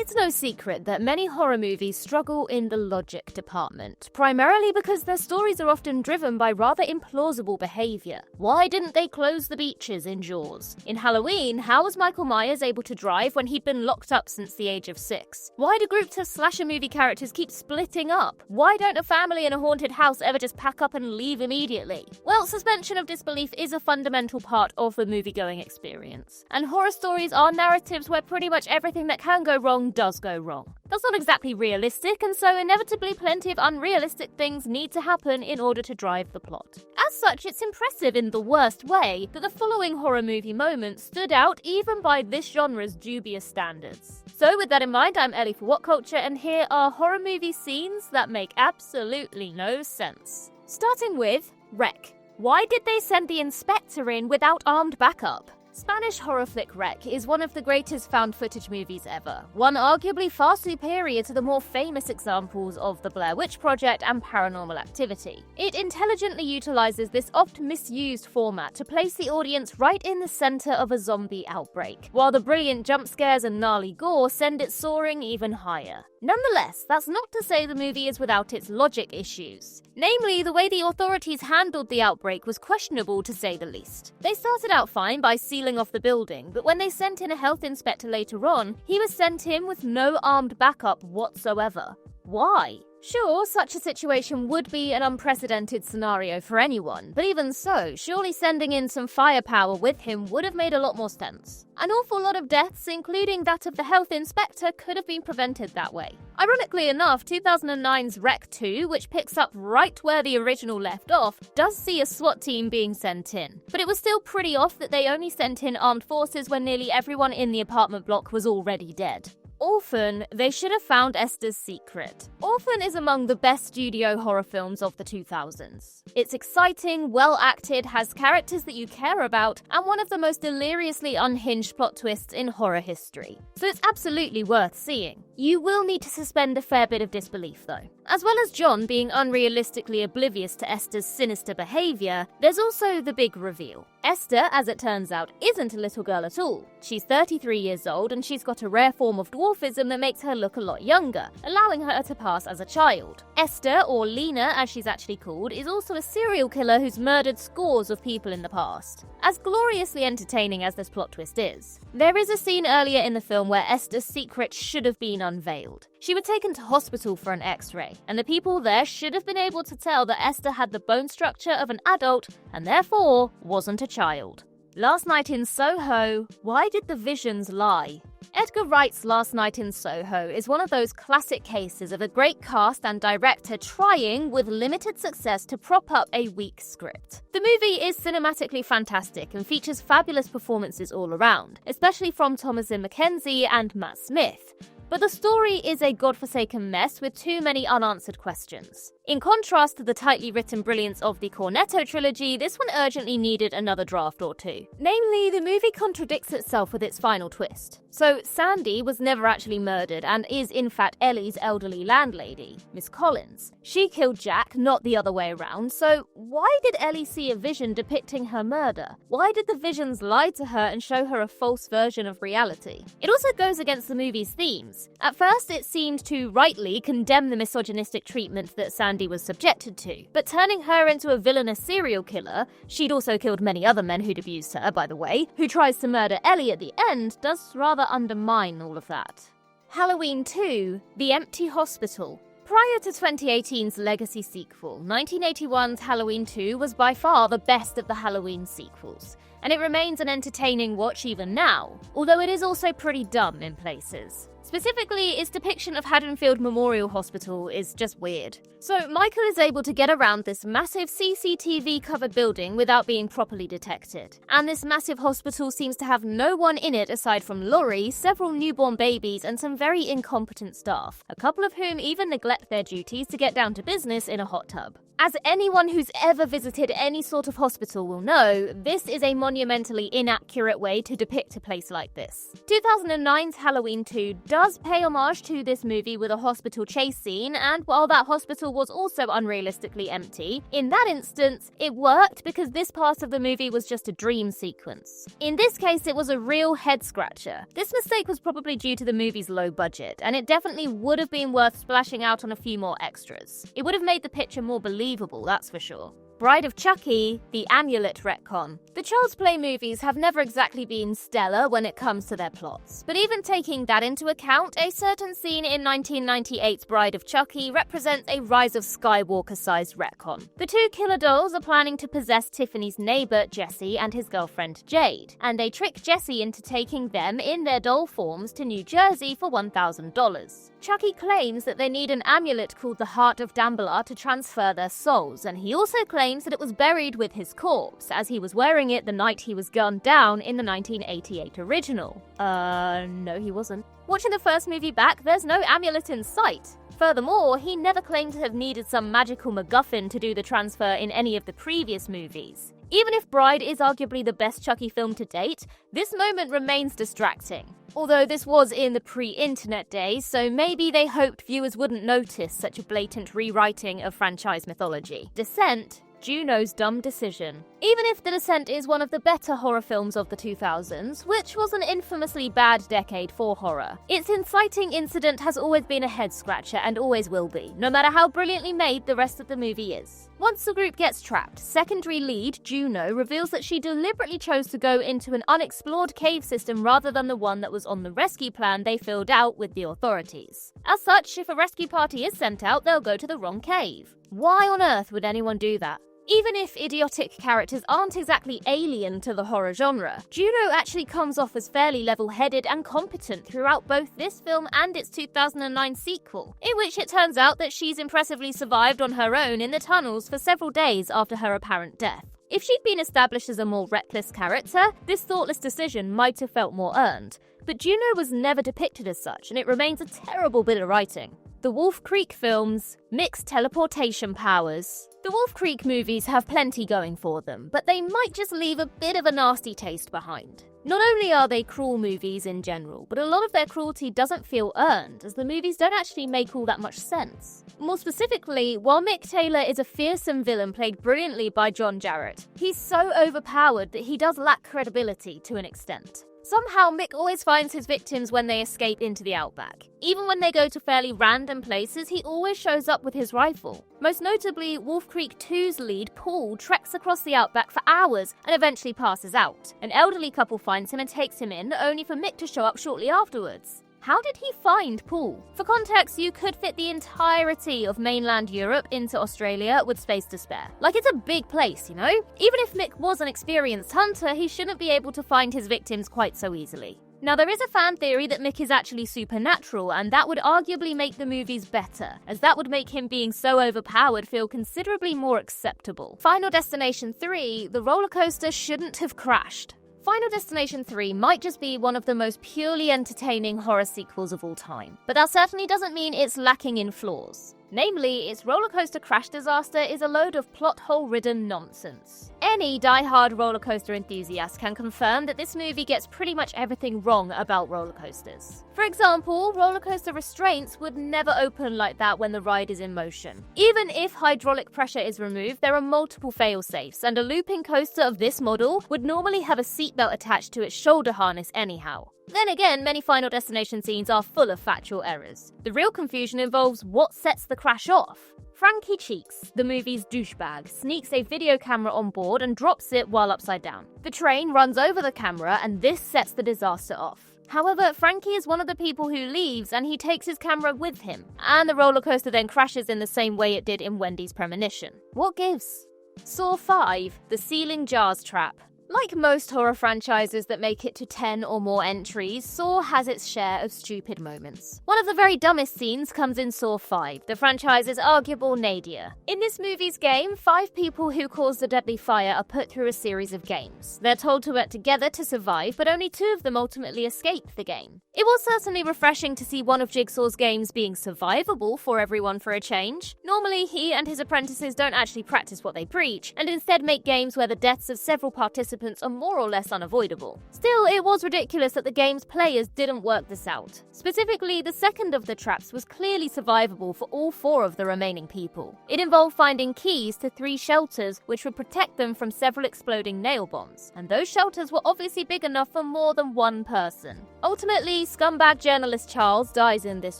It's no secret that many horror movies struggle in the logic department, primarily because their stories are often driven by rather implausible behavior. Why didn't they close the beaches in Jaws? In Halloween, how was Michael Myers able to drive when he'd been locked up since the age of 6? Why do groups of slasher movie characters keep splitting up? Why don't a family in a haunted house ever just pack up and leave immediately? Well, suspension of disbelief is a fundamental part of the movie-going experience. And horror stories are narratives where pretty much everything that can go wrong does go wrong. That's not exactly realistic, and so inevitably plenty of unrealistic things need to happen in order to drive the plot. As such, it's impressive in the worst way that the following horror movie moments stood out even by this genre's dubious standards. So with that in mind, I'm Ellie for What Culture, and here are horror movie scenes that make absolutely no sense. Starting with Wreck. Why did they send the inspector in without armed backup? Spanish horror flick Wreck is one of the greatest found footage movies ever, one arguably far superior to the more famous examples of the Blair Witch Project and Paranormal Activity. It intelligently utilizes this oft misused format to place the audience right in the center of a zombie outbreak, while the brilliant jump scares and gnarly gore send it soaring even higher. Nonetheless, that's not to say the movie is without its logic issues. Namely, the way the authorities handled the outbreak was questionable to say the least. They started out fine by sealing off the building, but when they sent in a health inspector later on, he was sent in with no armed backup whatsoever. Why? Sure, such a situation would be an unprecedented scenario for anyone, but even so, surely sending in some firepower with him would have made a lot more sense. An awful lot of deaths, including that of the health inspector, could have been prevented that way. Ironically enough, 2009's Wreck 2, which picks up right where the original left off, does see a SWAT team being sent in. But it was still pretty off that they only sent in armed forces when nearly everyone in the apartment block was already dead. Orphan, they should have found Esther's secret. Orphan is among the best studio horror films of the 2000s. It's exciting, well acted, has characters that you care about, and one of the most deliriously unhinged plot twists in horror history. So it's absolutely worth seeing. You will need to suspend a fair bit of disbelief though. As well as John being unrealistically oblivious to Esther's sinister behavior, there's also the big reveal. Esther, as it turns out, isn't a little girl at all. She's 33 years old and she's got a rare form of dwarfism that makes her look a lot younger, allowing her to pass as a child. Esther, or Lena as she's actually called, is also a serial killer who's murdered scores of people in the past. As gloriously entertaining as this plot twist is, there is a scene earlier in the film where Esther's secret should have been unveiled. She was taken to hospital for an X-ray, and the people there should have been able to tell that Esther had the bone structure of an adult and therefore wasn't a child. Last Night in Soho, why did the visions lie? Edgar Wright's Last Night in Soho is one of those classic cases of a great cast and director trying, with limited success, to prop up a weak script. The movie is cinematically fantastic and features fabulous performances all around, especially from Thomasin McKenzie and Matt Smith. But the story is a godforsaken mess with too many unanswered questions. In contrast to the tightly written brilliance of the Cornetto trilogy, this one urgently needed another draft or two. Namely, the movie contradicts itself with its final twist. So, Sandy was never actually murdered and is in fact Ellie's elderly landlady, Miss Collins. She killed Jack, not the other way around, so why did Ellie see a vision depicting her murder? Why did the visions lie to her and show her a false version of reality? It also goes against the movie's themes. At first, it seemed to rightly condemn the misogynistic treatment that Sandy was subjected to, but turning her into a villainous serial killer, she'd also killed many other men who'd abused her, by the way, who tries to murder Ellie at the end, does rather undermine all of that. Halloween 2, The Empty Hospital. Prior to 2018's legacy sequel, 1981's Halloween 2 was by far the best of the Halloween sequels, and it remains an entertaining watch even now, although it is also pretty dumb in places. Specifically, its depiction of Haddonfield Memorial Hospital is just weird. So Michael is able to get around this massive CCTV-covered building without being properly detected. And this massive hospital seems to have no one in it aside from Laurie, several newborn babies, and some very incompetent staff, a couple of whom even neglect their duties to get down to business in a hot tub. As anyone who's ever visited any sort of hospital will know, this is a monumentally inaccurate way to depict a place like this. 2009's Halloween 2 does pay homage to this movie with a hospital chase scene, and while that hospital was also unrealistically empty, in that instance, it worked because this part of the movie was just a dream sequence. In this case, it was a real head-scratcher. This mistake was probably due to the movie's low budget, and it definitely would have been worth splashing out on a few more extras. It would have made the picture more believable, that's for sure. Bride of Chucky, the Amulet retcon. The Child's Play movies have never exactly been stellar when it comes to their plots, but even taking that into account, a certain scene in 1998's Bride of Chucky represents a Rise of Skywalker-sized retcon. The two killer dolls are planning to possess Tiffany's neighbor, Jesse, and his girlfriend, Jade, and they trick Jesse into taking them in their doll forms to New Jersey for $1,000. Chucky claims that they need an amulet called the Heart of Damballa to transfer their souls, and he also claims that it was buried with his corpse, as he was wearing it the night he was gunned down in the 1988 original. No he wasn't. Watching the first movie back, there's no amulet in sight. Furthermore, he never claimed to have needed some magical MacGuffin to do the transfer in any of the previous movies. Even if Bride is arguably the best Chucky film to date, this moment remains distracting. Although this was in the pre-internet days, so maybe they hoped viewers wouldn't notice such a blatant rewriting of franchise mythology. Descent, Juno's dumb decision. Even if The Descent is one of the better horror films of the 2000s, which was an infamously bad decade for horror, its inciting incident has always been a head-scratcher and always will be, no matter how brilliantly made the rest of the movie is. Once the group gets trapped, secondary lead, Juno, reveals that she deliberately chose to go into an unexplored cave system rather than the one that was on the rescue plan they filled out with the authorities. As such, if a rescue party is sent out, they'll go to the wrong cave. Why on earth would anyone do that? Even if idiotic characters aren't exactly alien to the horror genre, Juno actually comes off as fairly level-headed and competent throughout both this film and its 2009 sequel, in which it turns out that she's impressively survived on her own in the tunnels for several days after her apparent death. If she'd been established as a more reckless character, this thoughtless decision might have felt more earned, but Juno was never depicted as such, and it remains a terrible bit of writing. The Wolf Creek films, mixed teleportation powers. The Wolf Creek movies have plenty going for them, but they might just leave a bit of a nasty taste behind. Not only are they cruel movies in general, but a lot of their cruelty doesn't feel earned, as the movies don't actually make all that much sense. More specifically, while Mick Taylor is a fearsome villain played brilliantly by John Jarratt, he's so overpowered that he does lack credibility to an extent. Somehow, Mick always finds his victims when they escape into the outback. Even when they go to fairly random places, he always shows up with his rifle. Most notably, Wolf Creek 2's lead, Paul, treks across the outback for hours and eventually passes out. An elderly couple finds him and takes him in, only for Mick to show up shortly afterwards. How did he find Paul? For context, you could fit the entirety of mainland Europe into Australia with space to spare. Like, it's a big place, you know? Even if Mick was an experienced hunter, he shouldn't be able to find his victims quite so easily. Now, there is a fan theory that Mick is actually supernatural, and that would arguably make the movies better, as that would make him being so overpowered feel considerably more acceptable. Final Destination 3, the roller coaster shouldn't have crashed. Final Destination 3 might just be one of the most purely entertaining horror sequels of all time, but that certainly doesn't mean it's lacking in flaws. Namely, its roller coaster crash disaster is a load of plot hole-ridden nonsense. Any die-hard roller coaster enthusiast can confirm that this movie gets pretty much everything wrong about roller coasters. For example, roller coaster restraints would never open like that when the ride is in motion. Even if hydraulic pressure is removed, there are multiple fail-safes, and a looping coaster of this model would normally have a seatbelt attached to its shoulder harness anyhow. Then again, many Final Destination scenes are full of factual errors. The real confusion involves what sets the crash off. Frankie Cheeks, the movie's douchebag, sneaks a video camera on board and drops it while upside down. The train runs over the camera, and this sets the disaster off. However, Frankie is one of the people who leaves, and he takes his camera with him, and the roller coaster then crashes in the same way it did in Wendy's Premonition. What gives? Saw 5, The Ceiling Jars Trap. Like most horror franchises that make it to 10 or more entries, Saw has its share of stupid moments. One of the very dumbest scenes comes in Saw 5, the franchise's arguable nadir. In this movie's game, 5 people who cause the deadly fire are put through a series of games. They're told to work together to survive, but only 2 of them ultimately escape the game. It was certainly refreshing to see one of Jigsaw's games being survivable for everyone for a change. Normally, he and his apprentices don't actually practice what they preach, and instead make games where the deaths of several participants are more or less unavoidable. Still, it was ridiculous that the game's players didn't work this out. Specifically, the second of the traps was clearly survivable for all 4 of the remaining people. It involved finding keys to 3 shelters which would protect them from several exploding nail bombs, and those shelters were obviously big enough for more than one person. Ultimately, scumbag journalist Charles dies in this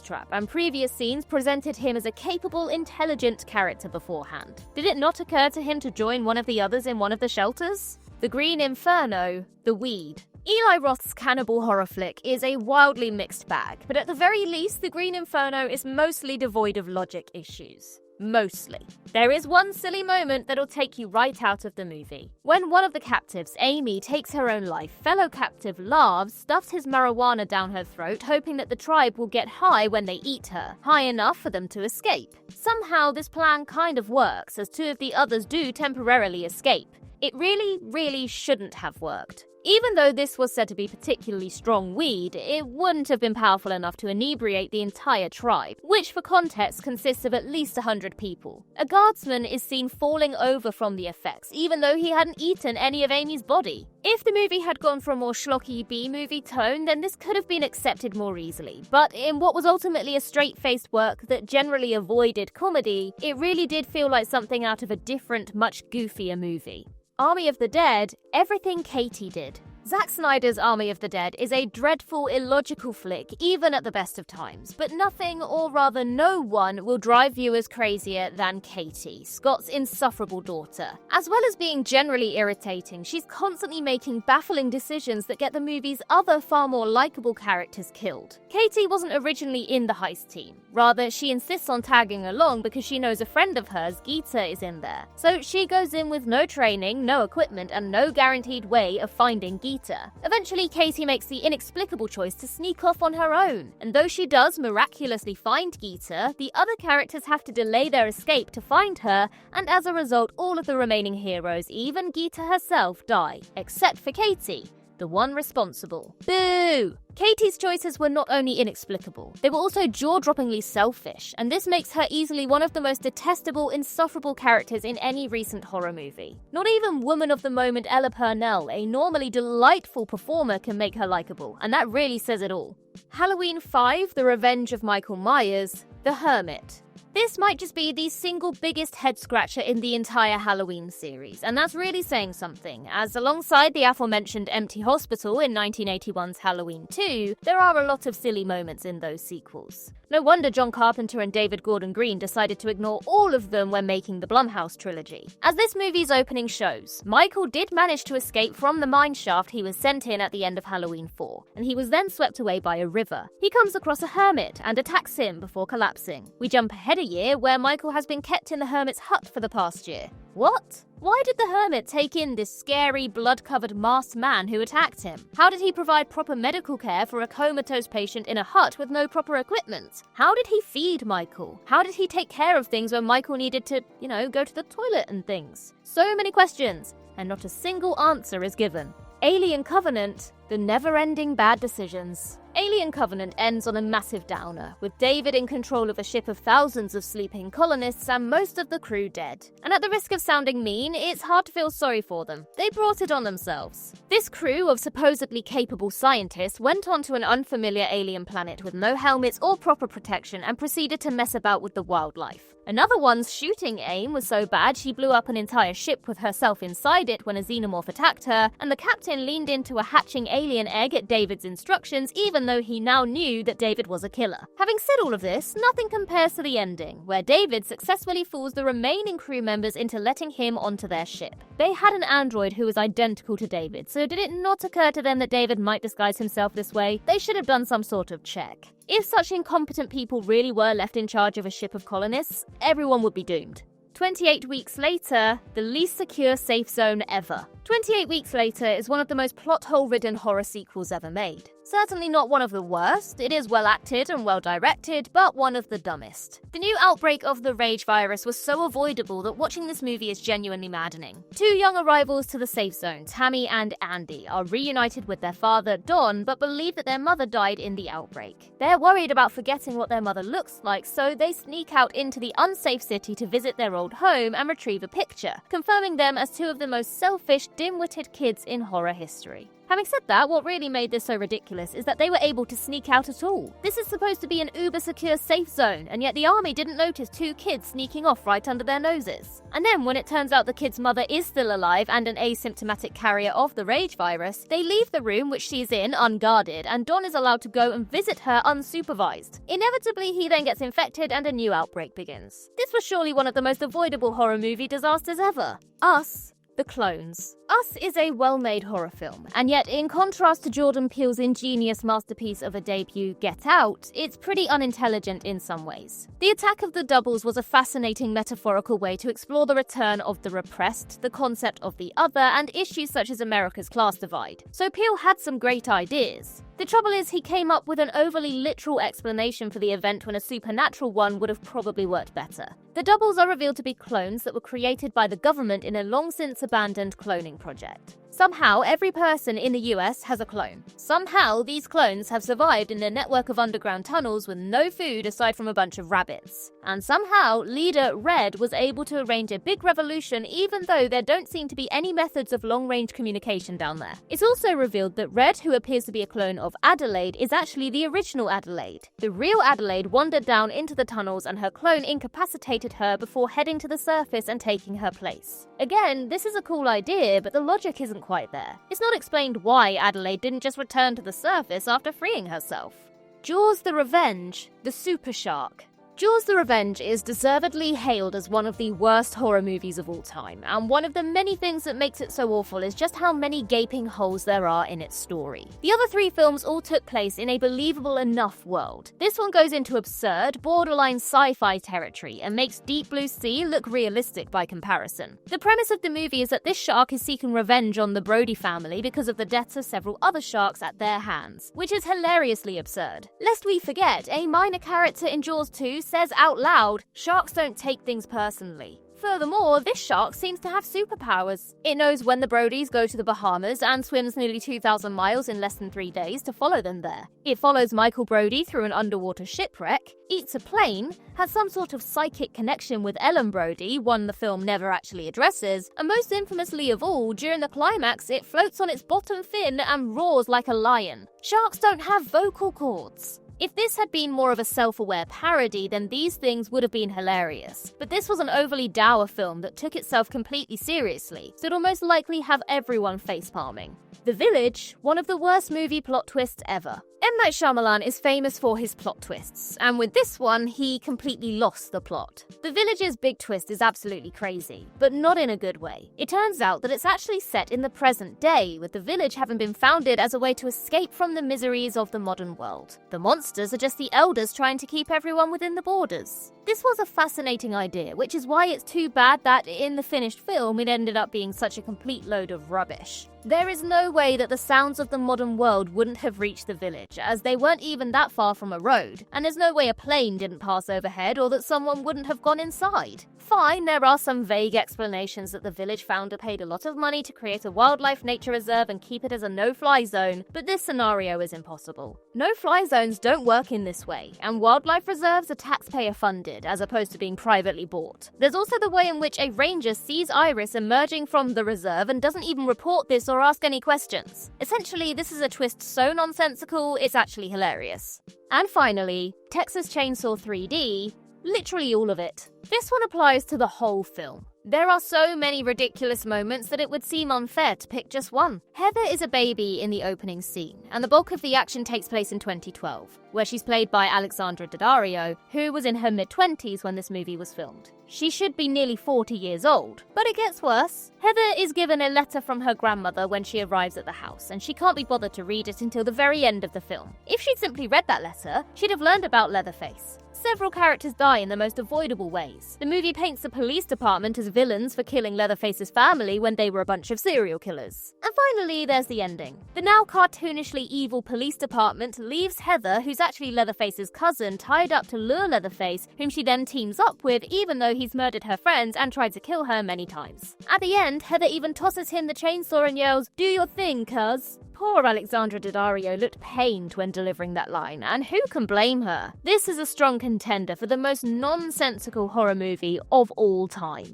trap, and previous scenes presented him as a capable, intelligent character beforehand. Did it not occur to him to join one of the others in one of the shelters? The Green Inferno, The Weed. Eli Roth's cannibal horror flick is a wildly mixed bag, but at the very least, The Green Inferno is mostly devoid of logic issues. Mostly. There is one silly moment that'll take you right out of the movie. When one of the captives, Amy, takes her own life, fellow captive Lars stuffs his marijuana down her throat, hoping that the tribe will get high when they eat her, high enough for them to escape. Somehow, this plan kind of works, as 2 of the others do temporarily escape. It really shouldn't have worked. Even though this was said to be particularly strong weed, it wouldn't have been powerful enough to inebriate the entire tribe, which for context consists of at least 100 people. A guardsman is seen falling over from the effects, even though he hadn't eaten any of Amy's body. If the movie had gone for a more schlocky B-movie tone, then this could have been accepted more easily. But in what was ultimately a straight-faced work that generally avoided comedy, it really did feel like something out of a different, much goofier movie. Army of the Dead, everything Katie did. Zack Snyder's Army of the Dead is a dreadful, illogical flick, even at the best of times, but nothing, or rather no one, will drive viewers crazier than Katie, Scott's insufferable daughter. As well as being generally irritating, she's constantly making baffling decisions that get the movie's other far more likable characters killed. Katie wasn't originally in the heist team. Rather, she insists on tagging along because she knows a friend of hers, Geeta, is in there. So she goes in with no training, no equipment, and no guaranteed way of finding Geeta. Eventually, Katie makes the inexplicable choice to sneak off on her own, and though she does miraculously find Geeta, the other characters have to delay their escape to find her, and as a result, all of the remaining heroes, even Geeta herself, die, except for Katie, the one responsible. Boo! Katie's choices were not only inexplicable, they were also jaw-droppingly selfish, and this makes her easily one of the most detestable, insufferable characters in any recent horror movie. Not even woman of the moment Ella Purnell, a normally delightful performer, can make her likable, and that really says it all. Halloween 5, The Revenge of Michael Myers, The Hermit. This might just be the single biggest head-scratcher in the entire Halloween series, and that's really saying something, as alongside the aforementioned empty hospital in 1981's Halloween 2, there are a lot of silly moments in those sequels. No wonder John Carpenter and David Gordon Green decided to ignore all of them when making the Blumhouse trilogy. As this movie's opening shows, Michael did manage to escape from the mine shaft he was sent in at the end of Halloween 4, and he was then swept away by a river. He comes across a hermit and attacks him before collapsing. We jump ahead a year where Michael has been kept in the hermit's hut for the past year. What? Why did the hermit take in this scary, blood-covered masked man who attacked him? How did he provide proper medical care for a comatose patient in a hut with no proper equipment? How did he feed Michael? How did he take care of things when Michael needed to, go to the toilet and things? So many questions, and not a single answer is given. Alien Covenant, the never-ending bad decisions. Alien Covenant ends on a massive downer, with David in control of a ship of thousands of sleeping colonists and most of the crew dead. And at the risk of sounding mean, it's hard to feel sorry for them. They brought it on themselves. This crew of supposedly capable scientists went onto an unfamiliar alien planet with no helmets or proper protection and proceeded to mess about with the wildlife. Another one's shooting aim was so bad she blew up an entire ship with herself inside it when a xenomorph attacked her, and the captain leaned into a hatching alien egg at David's instructions even though he now knew that David was a killer. Having said all of this, nothing compares to the ending, where David successfully fools the remaining crew members into letting him onto their ship. They had an android who was identical to David, so did it not occur to them that David might disguise himself this way? They should have done some sort of check. If such incompetent people really were left in charge of a ship of colonists, everyone would be doomed. 28 weeks later, the least secure safe zone ever. 28 Weeks Later is one of the most plot hole-ridden horror sequels ever made. Certainly not one of the worst, it is well acted and well directed, but one of the dumbest. The new outbreak of the rage virus was so avoidable that watching this movie is genuinely maddening. Two young arrivals to the safe zone, Tammy and Andy, are reunited with their father, Don, but believe that their mother died in the outbreak. They're worried about forgetting what their mother looks like, so they sneak out into the unsafe city to visit their old home and retrieve a picture, confirming them as two of the most selfish, dim-witted kids in horror history. Having said that, what really made this so ridiculous is that they were able to sneak out at all. This is supposed to be an uber-secure safe zone, and yet the army didn't notice two kids sneaking off right under their noses. And then, when it turns out the kid's mother is still alive and an asymptomatic carrier of the rage virus, they leave the room which she's in unguarded, and Don is allowed to go and visit her unsupervised. Inevitably, he then gets infected and a new outbreak begins. This was surely one of the most avoidable horror movie disasters ever. Us. The Clones. Us is a well-made horror film, and yet in contrast to Jordan Peele's ingenious masterpiece of a debut, Get Out, it's pretty unintelligent in some ways. The Attack of the Doubles was a fascinating metaphorical way to explore the return of the repressed, the concept of the other, and issues such as America's class divide. So Peele had some great ideas. The trouble is, he came up with an overly literal explanation for the event when a supernatural one would have probably worked better. The Doubles are revealed to be clones that were created by the government in a long-since abandoned cloning project. Somehow, every person in the US has a clone. Somehow, these clones have survived in a network of underground tunnels with no food aside from a bunch of rabbits. And somehow, leader Red was able to arrange a big revolution even though there don't seem to be any methods of long-range communication down there. It's also revealed that Red, who appears to be a clone of Adelaide, is actually the original Adelaide. The real Adelaide wandered down into the tunnels and her clone incapacitated her before heading to the surface and taking her place. Again, this is a cool idea, but the logic isn't quite there. It's not explained why Adelaide didn't just return to the surface after freeing herself. Jaws the Revenge, the Super Shark. Jaws the Revenge is deservedly hailed as one of the worst horror movies of all time, and one of the many things that makes it so awful is just how many gaping holes there are in its story. The other three films all took place in a believable enough world. This one goes into absurd, borderline sci-fi territory and makes Deep Blue Sea look realistic by comparison. The premise of the movie is that this shark is seeking revenge on the Brody family because of the deaths of several other sharks at their hands, which is hilariously absurd. Lest we forget, a minor character in Jaws 2 says out loud, "Sharks don't take things personally." Furthermore, this shark seems to have superpowers. It knows when the Brodies go to the Bahamas and swims nearly 2,000 miles in less than 3 days to follow them there. It follows Michael Brody through an underwater shipwreck, eats a plane, has some sort of psychic connection with Ellen Brody, one the film never actually addresses, and most infamously of all, during the climax, it floats on its bottom fin and roars like a lion. Sharks don't have vocal cords. If this had been more of a self-aware parody, then these things would have been hilarious. But this was an overly dour film that took itself completely seriously, so it'll most likely have everyone facepalming. The Village, one of the worst movie plot twists ever. M. Night Shyamalan is famous for his plot twists, and with this one, he completely lost the plot. The Village's big twist is absolutely crazy, but not in a good way. It turns out that it's actually set in the present day, with the village having been founded as a way to escape from the miseries of the modern world. The monsters are just the elders trying to keep everyone within the borders. This was a fascinating idea, which is why it's too bad that in the finished film it ended up being such a complete load of rubbish. There is no way that the sounds of the modern world wouldn't have reached the village, as they weren't even that far from a road, and there's no way a plane didn't pass overhead or that someone wouldn't have gone inside. Fine, there are some vague explanations that the village founder paid a lot of money to create a wildlife nature reserve and keep it as a no-fly zone, but this scenario is impossible. No-fly zones don't work in this way, and wildlife reserves are taxpayer-funded, as opposed to being privately bought. There's also the way in which a ranger sees Iris emerging from the reserve and doesn't even report this or ask any questions. Essentially, this is a twist so nonsensical, it's actually hilarious. And finally, Texas Chainsaw 3D, literally all of it. This one applies to the whole film. There are so many ridiculous moments that it would seem unfair to pick just one. Heather is a baby in the opening scene, and the bulk of the action takes place in 2012, where she's played by Alexandra Daddario, who was in her mid-20s when this movie was filmed. She should be nearly 40 years old, but it gets worse. Heather is given a letter from her grandmother when she arrives at the house, and she can't be bothered to read it until the very end of the film. If she'd simply read that letter, she'd have learned about Leatherface. several characters die in the most avoidable ways. The movie paints the police department as villains for killing Leatherface's family when they were a bunch of serial killers. And finally, there's the ending. The now cartoonishly evil police department leaves Heather, who's actually Leatherface's cousin, tied up to lure Leatherface, whom she then teams up with even though he's murdered her friends and tried to kill her many times. At the end, Heather even tosses him the chainsaw and yells, "Do your thing, cuz." Poor Alexandra Daddario looked pained when delivering that line, and who can blame her? This is a strong contender for the most nonsensical horror movie of all time.